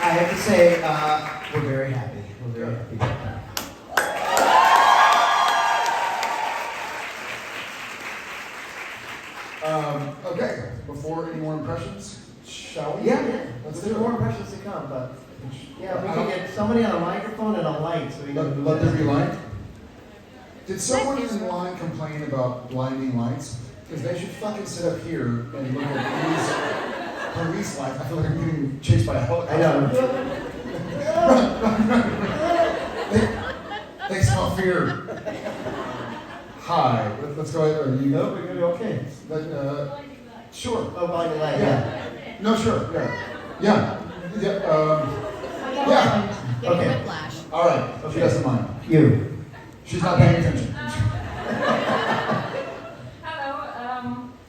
I have to say, we're very happy. We're very happy about that. Okay, before any more impressions, shall we? Yeah. Let's There's do more it. impressions to come, but yeah, we can get somebody on a microphone and a light so we can Let there be light. Did someone in line complain about blinding lights? Because they should fucking sit up here and look at police lights. I feel like I'm getting chased by a helicopter. I know. They smell fear. Hi. Let's go ahead. Are you? No, we're gonna be okay. Sure. Oh, blinding light. Yeah. No, sure. Yeah. Yeah. Getting Okay. whiplash. All right. She doesn't mind. You. She's not paying attention. Hello,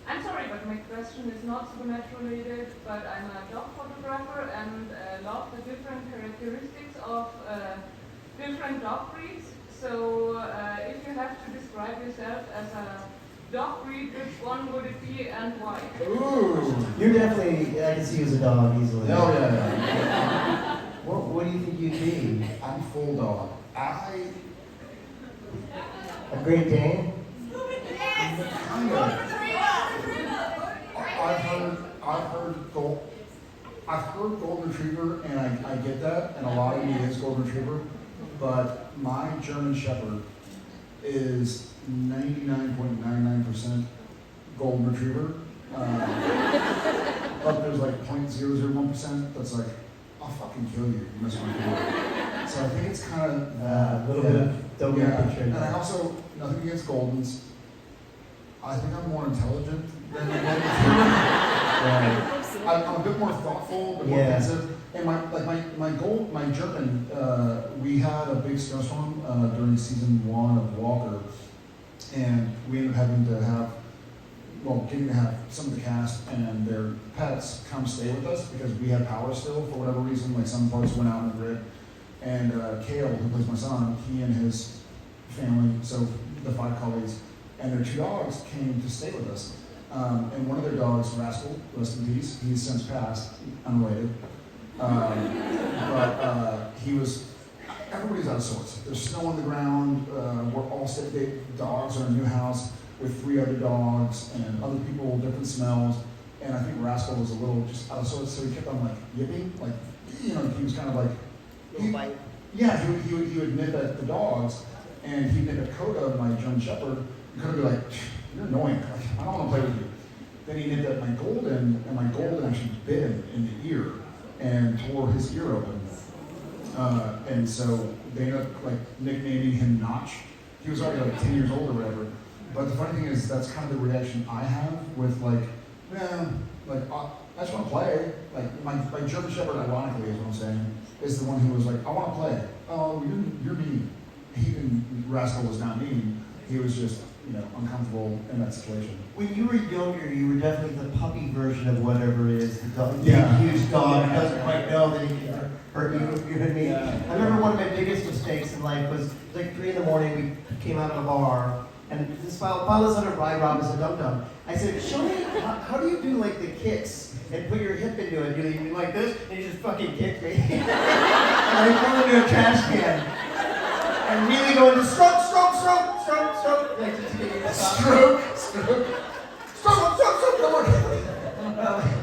I'm sorry, but my question is not supernatural related, but I'm a dog photographer and love the different characteristics of different dog breeds. So if you have to describe yourself as a dog breed, which one would it be and why? Ooh. You're definitely, I can see you as a dog easily. Oh, yeah. What do you think you'd be? I'm full dog. A Great Dane? Kind of. I've heard golden retriever, and I get that, and a lot of me is golden retriever, but my German Shepherd is 99.99% golden retriever. But there's like 0.001% that's like, I'll fucking kill you, you mess with me. So I think it's kind of A little bit of don't get picture. And I also, nothing against Goldens, I think I'm more intelligent than the Golden Retriever. I'm a bit more thoughtful, a bit more pensive. And my German, we had a big snowstorm during season 1 of Walker, and we ended up having to have, getting to have some of the cast and their pets come stay with us because we had power still for whatever reason, like some parts went out in the grid. And Kale, who plays my son, he and his family, so the 5 collies, and their 2 dogs came to stay with us. And one of their dogs, Rascal, rest in peace, he's since passed, unrelated. But he was, everybody's out of sorts. There's snow on the ground, we're all big dogs in our new house with 3 other dogs and other people, different smells. And I think Rascal was a little just out of sorts, so he kept on like yipping, like, he was kind of like, yeah, he would nip at the dogs, and he'd nip at Coda, my German Shepherd, and Coda would be like, you're annoying, like, I don't want to play with you. Then he nipped at my Golden, and my Golden actually bit him in the ear and tore his ear open. And so they ended up like nicknaming him Notch. He was already like 10 years old or whatever. But the funny thing is, that's kind of the reaction I have with like, I just want to play. Like my German Shepherd, ironically, is what I'm saying, is the one who was like, I want to play. Oh, you're mean. Rascal was not mean. He was just, uncomfortable in that situation. When you were younger, you were definitely the puppy version of whatever it is. The dog, Yeah. big, huge dog who doesn't quite know that he can hurt you. You know what I mean? Yeah. I remember one of my biggest mistakes in life was like 3 in the morning. We came out of a bar, and this found us under Rye Robinson Dum Dum. I said, show me how do you do like the kicks and put your hip into it? You mean like this? And he just fucking kicked me. And I fell into a trash can. And really go into stroke. Like, just getting it stopped. Stroke. Come on.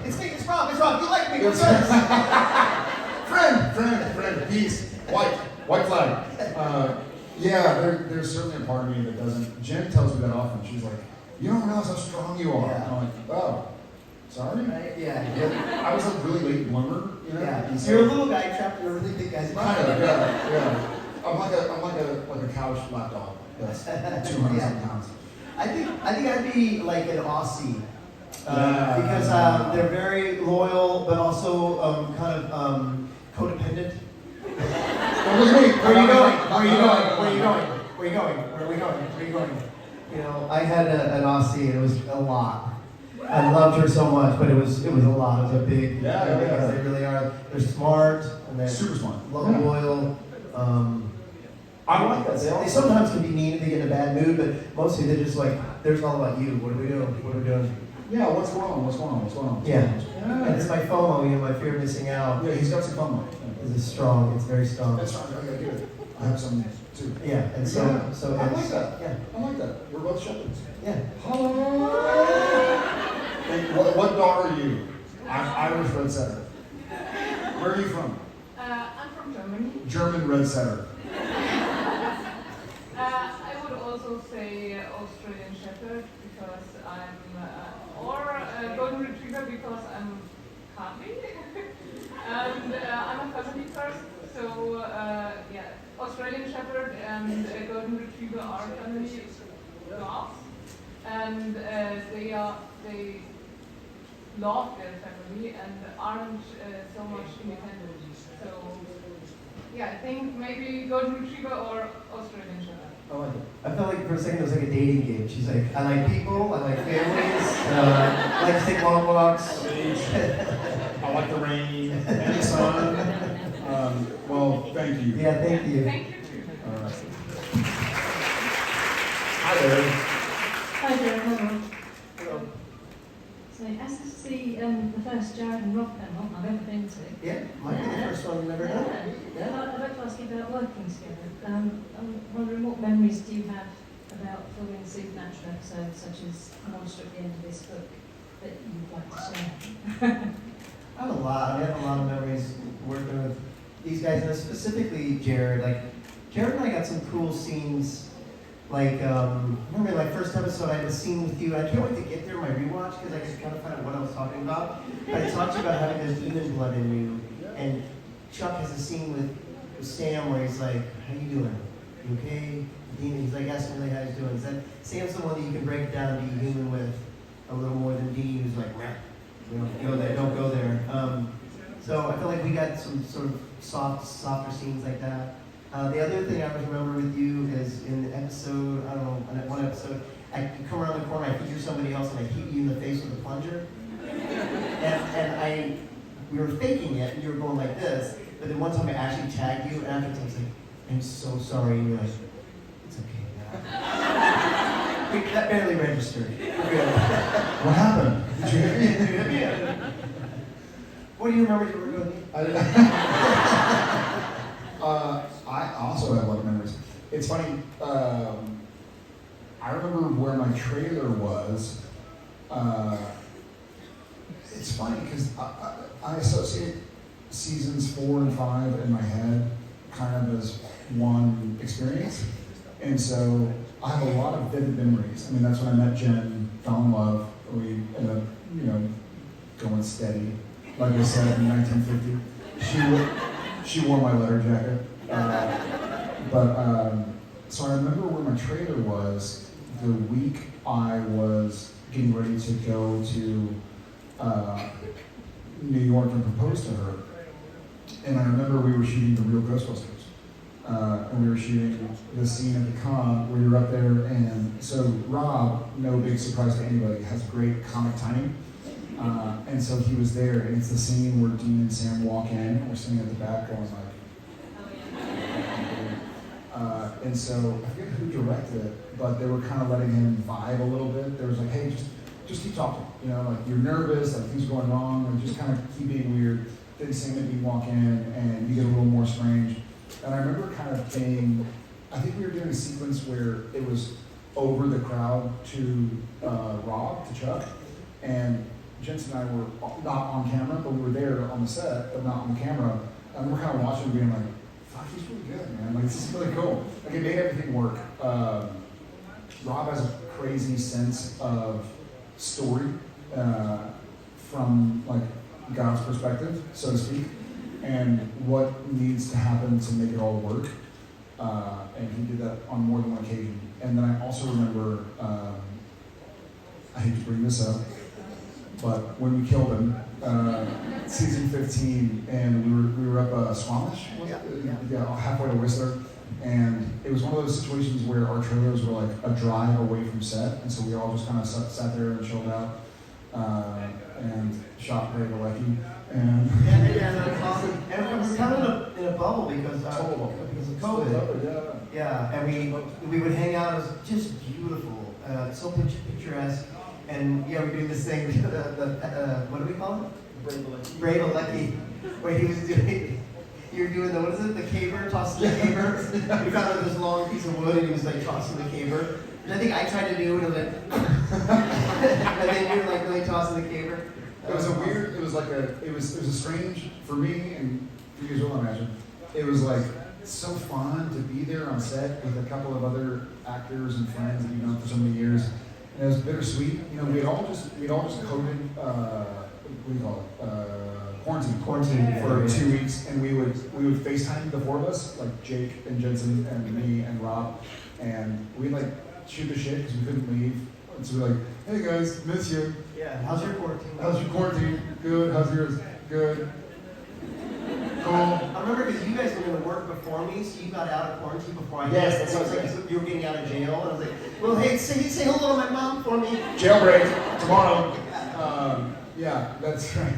It's wrong. You like me. It's friend, peace, white flag. There's certainly a part of me that doesn't. Jen tells me that often. She's like, you don't realize how strong you are. Yeah. And I'm like, oh, sorry? Right? Yeah. I was a really late bloomer, Yeah. And so, You're a little guy trapped in a really big guy's body. kind of, yeah. I'm like a couch lapdog that's 200 pounds. I think I'd be like an Aussie. Yeah. Because they're very loyal, but also kind of codependent. Well, look at me. Where are we going? I had an Aussie, and it was a lot. I loved her so much, but it was a lot. It was a big, because they really are. They're smart and they're Super smart. loyal. I like that. They sometimes can be mean if they get in a bad mood, but mostly they're just like, there's all about you. What are we doing? Yeah, what's going on? What's going on? What's going on? Yeah. Yeah. And it's my FOMO, my fear of missing out. Yeah, he's got some fun with it. It's strong. It's very strong. That's right. I get it. I have some too. Yeah, and so Yeah. so I it's, like that. Yeah, I like that. We're both shepherds. yeah. And what dog are you? I'm Irish red setter. Where are you from? I'm from Germany. German red setter. I would also say Australian Shepherd because or Golden Retriever because I'm happy. And I'm a family person, so yeah, Australian Shepherd and Golden Retriever are family dogs, and they love their family and aren't so much independent. So yeah, I think maybe Golden Retriever or Australian Shepherd. I like it. I felt like for a second it was like a dating game. She's like, I like people, I like families, I like to take long walks. I like the rain and the sun. Well, thank you. Yeah, thank you. Thank you too. All right. Hi there. Hi Jared, hello. Hello. So as this is the first Jared and Rob panel I've ever been to. Yeah, might be the first one you've ever done. I'd like to ask you about working together. I'm wondering what memories do you have about filming supernatural episodes such as Monster at the end of this book that you'd like to share? I have a lot. I have a lot of memories working with these guys, and specifically Jared. Like, Jared and I got some cool scenes. Like, remember like first episode, I had a scene with you. I can't wait to get there in my rewatch because I could kind of find out what I was talking about. But I talked to you about having this demon blood in you, and Chuck has a scene with Sam where he's like, "How you doing? You okay?" Demon. He's like asking me how he's doing. Is that Sam's the one that you can break down and be human with a little more than Dean, who's like, "Meh, we don't go there. Don't go there." So I feel like we got some sort of softer scenes like that. The other thing I always remember with you is in the episode, I don't know, in that one episode, I come around the corner, I feature somebody else, and I hit you in the face with a plunger. And we were faking it, and you were going like this, but then one time I actually tagged you, and afterwards I was like, "I'm so sorry," and you're like, "It's okay." That barely registered. What happened? Did you hit me? Did you hit me? What do you remember you were doing? I also have a lot of memories. It's funny. I remember where my trailer was. It's funny because I associate seasons 4 and 5 in my head kind of as one experience, and so I have a lot of vivid memories. I mean, that's when I met Jen, fell in love. We ended up, going steady. Like I said, in 1950, she wore my letter jacket. So I remember where my trailer was the week I was getting ready to go to New York and propose to her. And I remember we were shooting the real Ghostbusters. And we were shooting the scene at the con where you're up there. And so Rob, no big surprise to anybody, has great comic timing. And so he was there, and it's the scene where Dean and Sam walk in, and we're sitting at the back going like, and so I forget who directed it, but they were kind of letting him vibe a little bit. There was like, "Hey, just keep talking, like you're nervous, like things are going wrong, and just kind of keep being weird." Then Sam and Dean walk in, and you get a little more strange. And I remember kind of being, I think we were doing a sequence where it was over the crowd to Rob, to Chuck, and Jensen and I were not on camera, but we were there on the set, but not on the camera. And we're kind of watching, being like, "Fuck, he's really good, man. Like, this is really cool." Like, it made everything work. Rob has a crazy sense of story from, like, God's perspective, so to speak, and what needs to happen to make it all work. And he did that on more than one occasion. And then I also remember, I hate to bring this up, but when we killed him, season 15, and we were up Squamish, yeah, halfway to Whistler, and it was one of those situations where our trailers were like a drive away from set, and so we all just kind of sat there and chilled out, and shot Ray Galecki, and that's awesome. And we were kind of in a bubble because of COVID. Yeah, and we would hang out. It was just beautiful, so picturesque. and yeah, we're doing this thing, what do we call it? Brave Alecki, where he was doing, you were doing the, what is it, the caber, tossing the caber? We found this long piece of wood and he was like tossing the caber. And I think I tried to do it, and like, and then you were like really tossing the caber. It was a weird, it was a strange, for me, and for you as well, I imagine, it was like so fun to be there on set with a couple of other actors and friends that you've known for so many years. And it was bittersweet. You know, we'd all just coded, what do you call it? Quarantine for 2 weeks, and we would FaceTime the four of us, like Jake and Jensen and me and Rob, and we'd like shoot the shit because we couldn't leave. And so we're like, hey guys, miss you. Yeah, how's your quarantine? How's your quarantine? Good. How's yours? Good. Cool. I remember because you guys were going to work before me, so you got out of quarantine before I did. Yes, And so it was like you were getting out of jail, and I was like, well, hey, say hello to my mom for me. Jailbreak tomorrow. Yeah, that's right.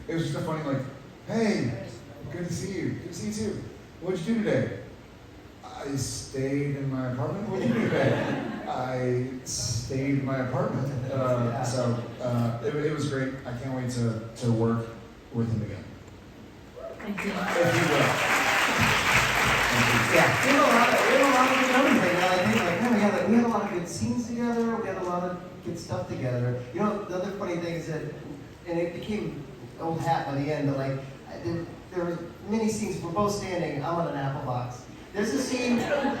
It was just a funny, like, hey, good to see you. Good to see you too. What'd you do today? I stayed in my apartment. What did you do today? I stayed in my apartment. It was great. I can't wait to work with him again. Thank you. If you will. Yeah, we had a lot of good memories like that. I think like, man, we had a lot of good scenes together. We had a lot of good stuff together. You know, the other funny thing is that, and it became old hat by the end, but like, there were many scenes. We're both standing. I'm on an apple box. There's a scene.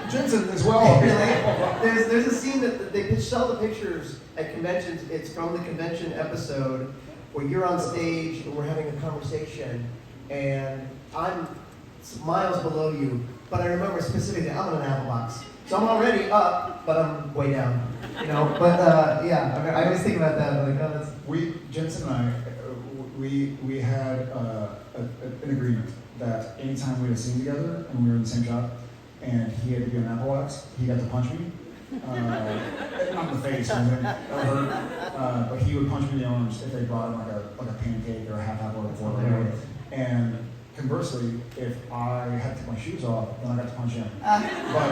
Jensen as well. There's a scene that they sell the pictures at conventions. It's from the convention episode where you're on stage and we're having a conversation, and I'm miles below you. But I remember specifically, I'm on an apple box, so I'm already up, but I'm way down. You know. But yeah, I mean, I always think about that. I'm like, oh, that's. Jensen and I, we had an agreement that anytime we had a scene together and we were in the same shot, and he had to be on apple box, he got to punch me. Not in the face or anything, that hurt. But he would punch me in the arms if they brought him like a pancake or a half apple or whatever. And conversely, if I had to take my shoes off, then I got to punch him. But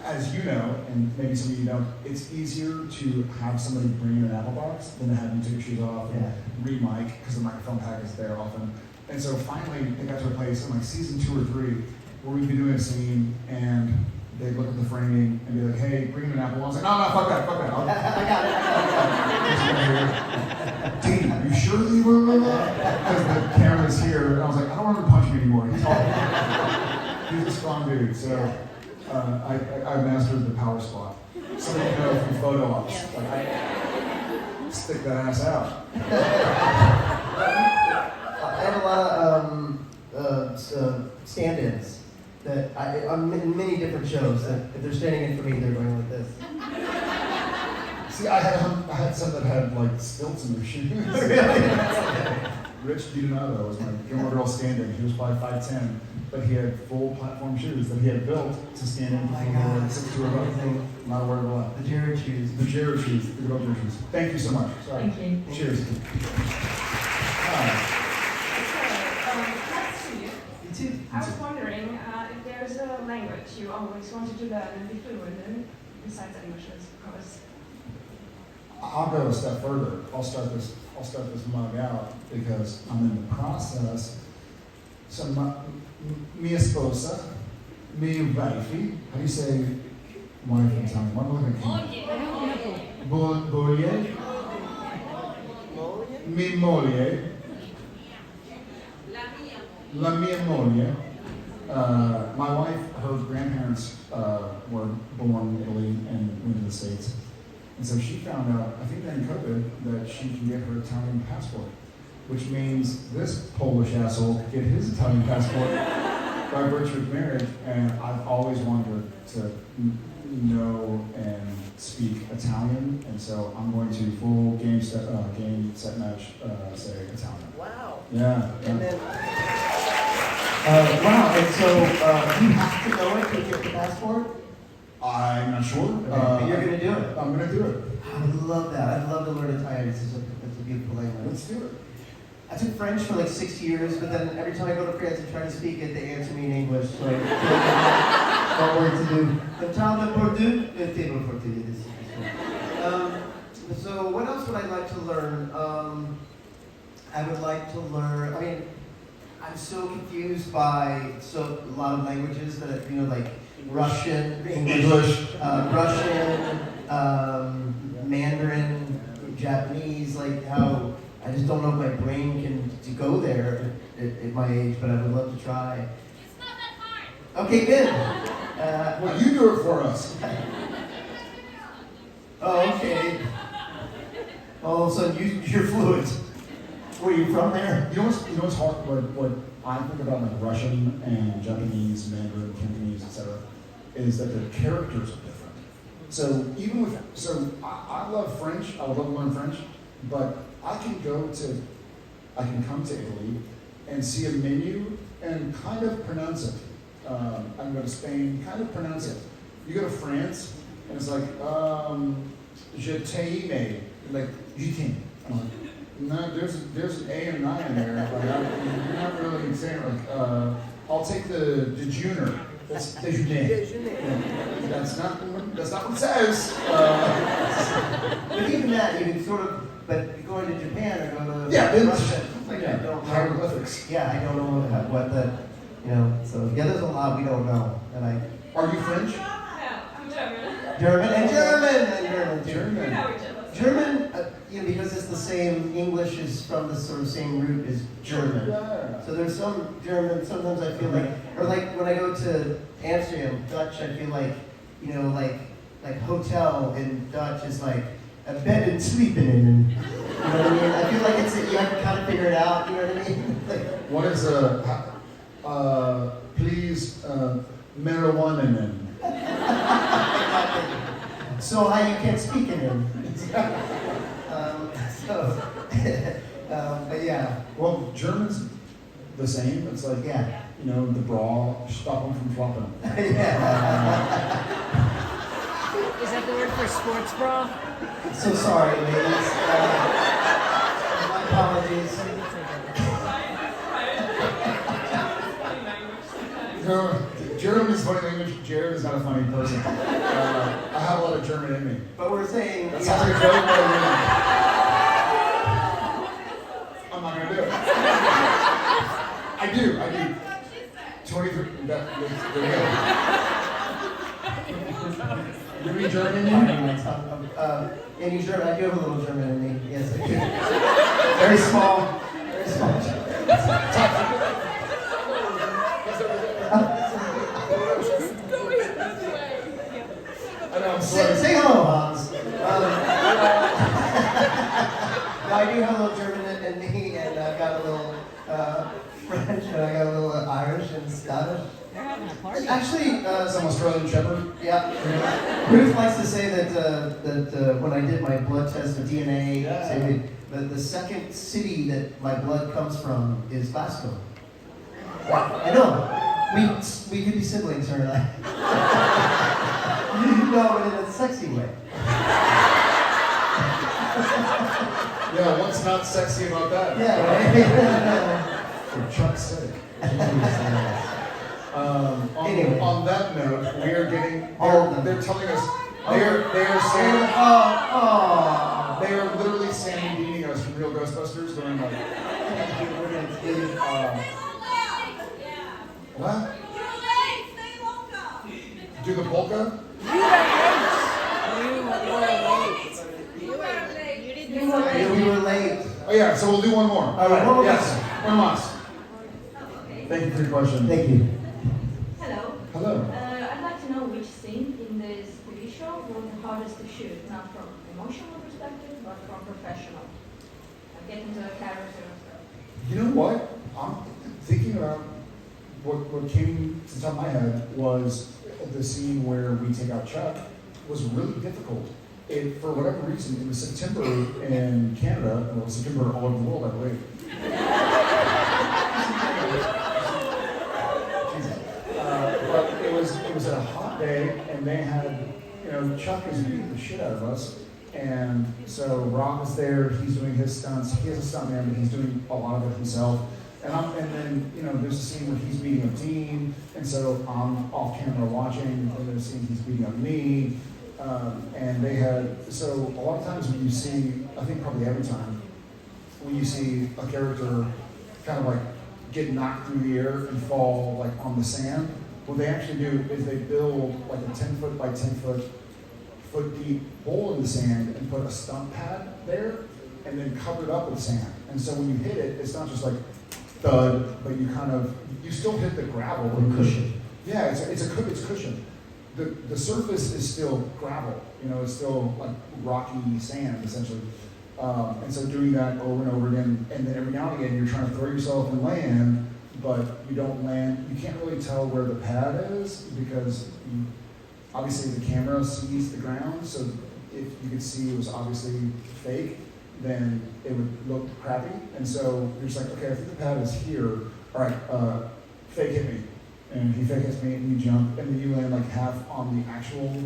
as you know, and maybe some of you know, it's easier to have somebody bring in an apple box than to have you take your shoes off and re-mic, because the microphone pack is there often. And so finally, they got to a place in like season 2 or 3 where we'd be doing a scene and they'd look at the framing and be like, hey, bring in an apple. I was like, no, fuck that. I got it. Dean, are you sure that you were? Because the camera's here. And I was like, I don't want him to punch me anymore. He's tall. He's a strong dude. So I mastered the power squat. Some of you know from photo ops. Like, I stick that ass out. I have a lot of stand-ins that I'm in many different shows that if they're standing in for me, they're going like this. See, I had some that had like stilts in their shoes. Rich DiDonato was my Gilmore Girls stand-in. He was probably 5'10", but he had full platform shoes that he had built to stand in for 6'2" above. Not a word of a lie. The Jared shoes. The Jared shoes. The good old Jared shoes. Thank you so much. Sorry. Thank you. Cheers. You too. I was wondering if there's a language you always wanted to learn and be fluent in, besides English, of course. I'll go a step further. I'll start this mug out because I'm in the process. So mi esposa, mi wifey. How do you say wife in Italian? What am I looking at? Mi moglie. La mia moglie. My wife, her grandparents were born in Italy and went to the States. And so she found out, I think during COVID, that she can get her Italian passport, which means this Polish asshole could get his Italian passport by virtue of marriage. And I've always wanted to know and speak Italian, and so I'm going to full game set match say Italian. Wow. Yeah. And then, wow, and so you have to know it to get the passport? I'm not sure. But you're going to do it? I'm going to do it. I would love that. I'd love to learn Italian. It's a beautiful language. Let's do it. I took French for like 6 years, but then every time I go to France and try to speak it, they answer me in English. So I feel like what word to do. The table for two, the table for two. So what else what I'd like to learn. I would like to learn. I mean, I'm so confused by a lot of languages that like Russian, English, Russian, Mandarin, Japanese. Like how I just don't know if my brain can to go there at my age, but I would love to try. It's not that hard. Okay, good. Well, you do it for us. Oh, okay. All of a sudden, you're fluent. Were you from there? You know what's hard? What I think about like Russian and Japanese, Mandarin, Cantonese, etc., is that their characters are different. So even with I love French. I would love to learn French, but I can come to Italy and see a menu and kind of pronounce it. I can go to Spain, kind of pronounce it. You go to France, and it's like je t'aime, like je t'aime. I'm like, no, there's an A and an I in there. Like, you're not really saying like I'll take the dejeuner. That's déjeuner. That's not what it says. But even that, you can sort of. But going to Japan or go to Russia, like I don't know. Hieroglyphics. Yeah, I don't know what the, So there's a lot we don't know, and Are you French? Yeah, I'm German. German too. We know each other. German, because it's the same. English is from the sort of same root as German. Yeah. So there's some German. Sometimes I feel like, or like when I go to Amsterdam, Dutch, I feel like, like hotel in Dutch is like a bed and sleeping in. You know what I mean? I feel like you have to kind of figure it out. You know what I mean? What is please marijuana? So how you can't speak in him. But yeah. Well, German's the same. It's like, Yeah. The bra, stop them from flopping. Yeah. Is that the word for sports bra? So sorry, ladies. My apologies. German is funny language. Jared is not a funny person. I have a lot of German in me. But we're saying. That sounds like a joke, but I'm not gonna do it. I do. 23. There you go. You read German in you? Any German? I do have a little German in me. Yes, I do. Very small. Very small. I know, I'm Say hello, Hans. No, I do have a little German in me, and I've got a little French, and I got a little Irish and Scottish. They're having a party. Actually, some Australian Shepherd. yeah. Ruth likes to say that when I did my blood test for DNA, say the second city that my blood comes from is Glasgow. I know. We could be siblings, her and I. No, but in a sexy way. Yeah, what's not sexy about that? Yeah, right? For Chuck's sake. Anyway. On that note, we are getting. All of them. They're telling us. They are saying. They are literally Sandy us from Real Ghostbusters, going like. What? Do the polka? Yeah, we were late. Oh yeah, so we'll do one more. All right, one more. Yes, one last. Thank you for your question. Thank you. Hello. Hello. I'd like to know which scene in this TV show was the hardest to shoot, not from emotional perspective, but from professional. Get into a character and stuff. You know what? I'm thinking about what came to the top of my head was the scene where we take out Chuck was really difficult. For whatever reason, it was September in Canada, and it was September all over the world, I believe. But it was at a hot day, and they had, Chuck is beating the shit out of us. And so Rob is there, he's doing his stunts. He has a stuntman, but he's doing a lot of it himself. And then, there's a scene where he's beating up Dean, and so I'm off camera watching, and there's a scene he's beating up me. And they had, so a lot of times when you see, I think probably every time, when you see a character kind of like get knocked through the air and fall like on the sand, what they actually do is they build like a 10 foot by 10 foot deep hole in the sand and put a stump pad there and then cover it up with sand. And so when you hit it, it's not just like thud, but you still hit the gravel. Or cushion. Yeah, it's cushion. The surface is still gravel, it's still like rocky sand essentially. And so doing that over and over again, and then every now and again you're trying to throw yourself and land, but you don't land. You can't really tell where the pad is because obviously the camera sees the ground, so if you could see it was obviously fake, then it would look crappy. And so you're just like, okay, I think the pad is here. All right, fake hit me. And he fake hits me and you jump, and then you land like half on the actual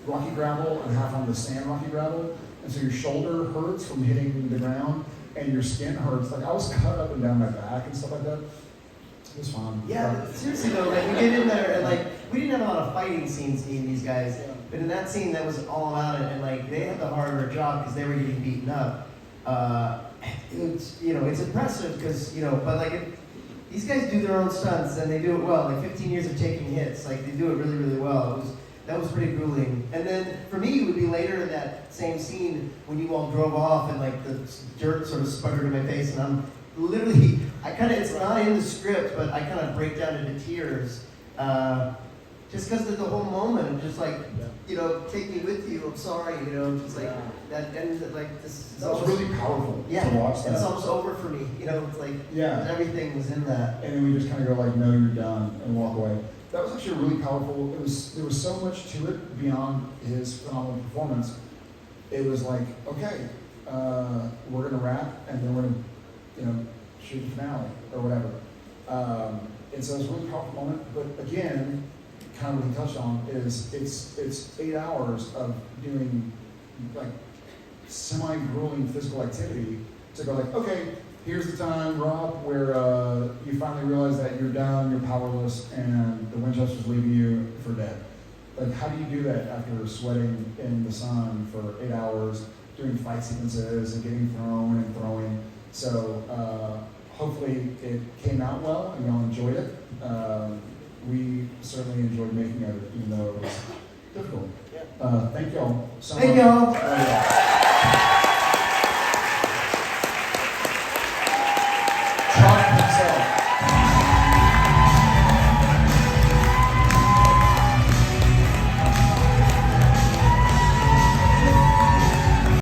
rocky gravel and half on the sand rocky gravel. And so your shoulder hurts from hitting the ground, and your skin hurts. Like I was cut up and down my back and stuff like that. It was fun. Yeah, but seriously though, like we get in there and like we didn't have a lot of fighting scenes in these guys, but in that scene that was all about it, and like they had the harder job because they were getting beaten up. It's it's impressive because but like these guys do their own stunts and they do it well. Like 15 years of taking hits, like they do it really really well. That was pretty grueling. And then for me, it would be later in that same scene when you all drove off and like the dirt sort of sputtered in my face, and I'm literally, it's not in the script, but I kind of break down into tears. Just because of the whole moment, just like, take me with you, I'm sorry, just like, that ended, like, this is That was really powerful yeah, to watch that. it's almost over for me, it's like, Yeah. everything was in that. And then we just kind of go like, no, you're done, and walk away. That was actually really powerful. There was so much to it beyond his phenomenal performance. It was like, okay, we're gonna wrap, and then we're gonna, shoot the finale or whatever. And so it was a really powerful moment. But again, kind of what he touched on is it's 8 hours of doing like semi-grueling physical activity to go like, okay, here's the time, Rob, where you finally realize that you're done, you're powerless, and the Winchester's leaving you for dead. Like, how do you do that after sweating in the sun for 8 hours, doing fight sequences and getting thrown and throwing? So hopefully it came out well and y'all enjoyed it. We certainly enjoyed making it, even though it was difficult. Thank y'all so much. Thank y'all.